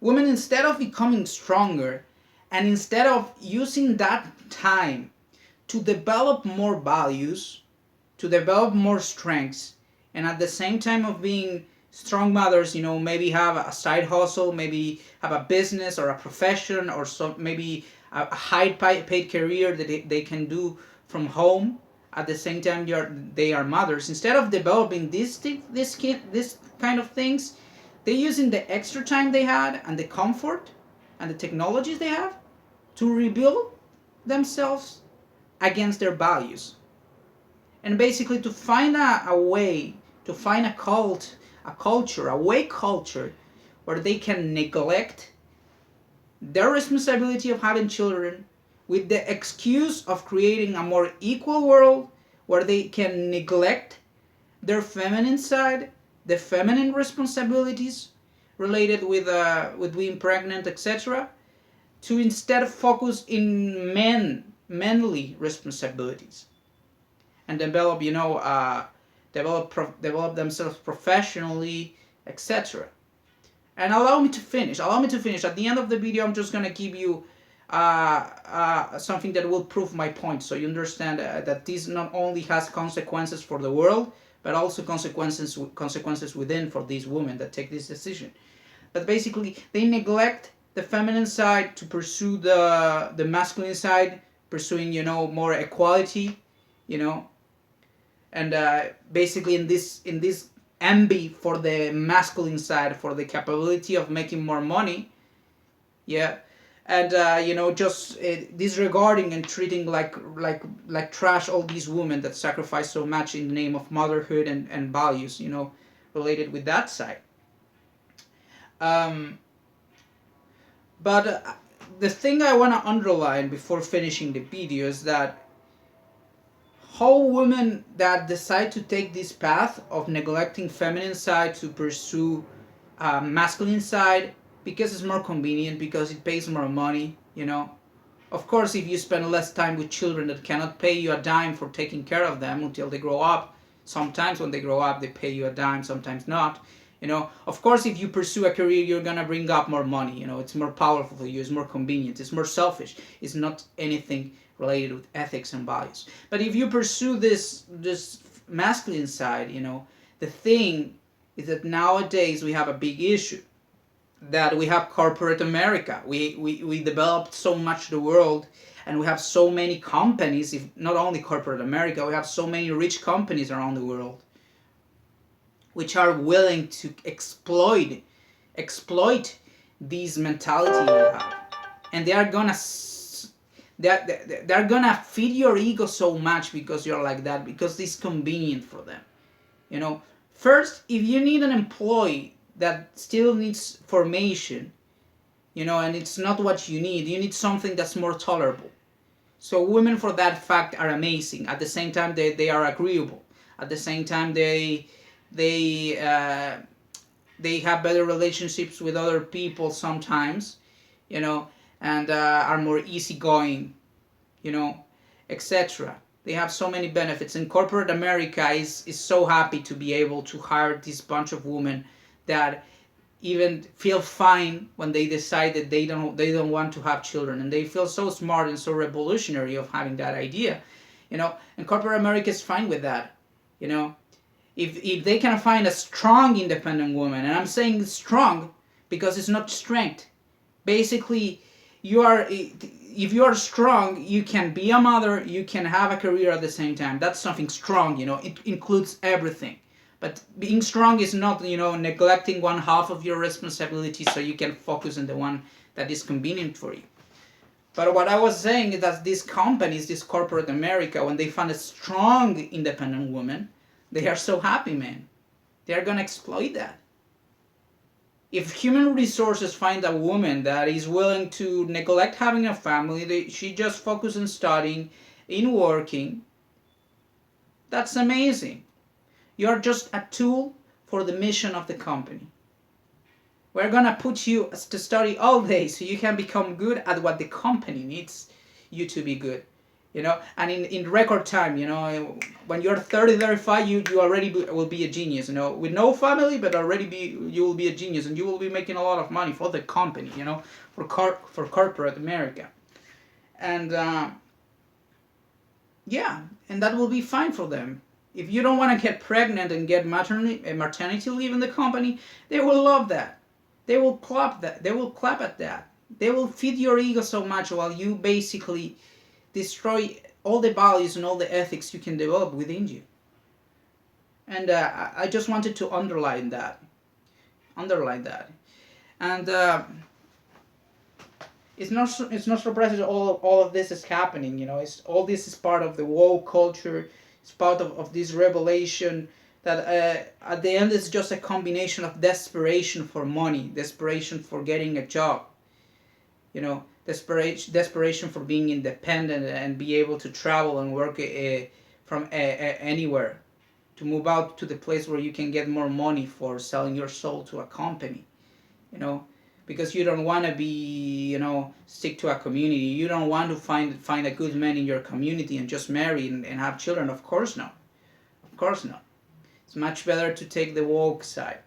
Women, instead of becoming stronger and instead of using that time to develop more values, to develop more strengths, and at the same time of being strong mothers, maybe have a side hustle, maybe have a business or a profession, or maybe a high paid career that they can do from home. At the same time, they are mothers. Instead of developing this kind of things, they're using the extra time they had and the comfort and the technologies they have to rebuild themselves against their values, and basically to find a way, to find a culture, a way culture where they can neglect their responsibility of having children with the excuse of creating a more equal world where they can neglect their feminine side, the feminine responsibilities related with being pregnant, etc., to instead focus in manly responsibilities and develop, develop themselves professionally, etc. And allow me to finish. At the end of the video, I'm just gonna give you something that will prove my point, so you understand that this not only has consequences for the world, but also consequences within for these women that take this decision. But basically, they neglect the feminine side to pursue the masculine side, pursuing more equality, you know, and basically in this envy for the masculine side, for the capability of making more money, yeah, and just disregarding and treating like trash all these women that sacrifice so much in the name of motherhood and values, related with that side. um, but the thing I want to underline before finishing the video is that how women that decide to take this path of neglecting feminine side to pursue masculine side because it's more convenient, because it pays more money, Of course, if you spend less time with children that cannot pay you a dime for taking care of them until they grow up, sometimes when they grow up they pay you a dime, sometimes not. Of course, if you pursue a career, you're gonna bring up more money. It's more powerful for you, it's more convenient, it's more selfish. It's not anything related with ethics and values. But if you pursue this masculine side, the thing is that nowadays we have a big issue, that we have corporate America. We developed so much the world, and we have so many companies. If not only corporate America, we have so many rich companies around the world which are willing to exploit this mentality you have, and they're gonna feed your ego so much because you're like that, because it's convenient for them. First, if you need an employee that still needs formation, and it's not what you need something that's more tolerable. So women, for that fact, are amazing. At the same time, they are agreeable. At the same time, they have better relationships with other people sometimes, and are more easygoing, etc. They have so many benefits, and corporate America is so happy to be able to hire this bunch of women that even feel fine when they decide that they don't want to have children, and they feel so smart and so revolutionary of having that idea, and corporate America is fine with that. If they can find a strong independent woman, and I'm saying strong because it's not strength. Basically, if you are strong, you can be a mother, you can have a career at the same time. That's something strong. It includes everything. But being strong is not, neglecting one half of your responsibility so you can focus on the one that is convenient for you. But what I was saying is that these companies, this corporate America, when they find a strong independent woman, they are so happy, man. They are gonna exploit that. If human resources find a woman that is willing to neglect having a family, she just focuses on studying, in working, that's amazing. You're just a tool for the mission of the company. We're gonna put you to study all day so you can become good at what the company needs you to be good. and in record time, when you're 30, 35, you already will be a genius, with no family, but already you will be a genius, and you will be making a lot of money for the company, for corporate America. And yeah, and that will be fine for them. If you don't want to get pregnant and get maternity leave in the company, they will love that. They will clap that. They will clap at that. They will feed your ego so much while you basically destroy all the values and all the ethics you can develop within you. And I just wanted to underline that. And it's not surprising that all of this is happening. All this is part of the woke culture. It's part of this revelation that at the end it's just a combination of desperation for money, desperation for getting a job, desperation for being independent and be able to travel and work from anywhere, to move out to the place where you can get more money for selling your soul to a company, because you don't want to be, stick to a community. You don't want to find a good man in your community and just marry and have children. Of course not. It's much better to take the woke side.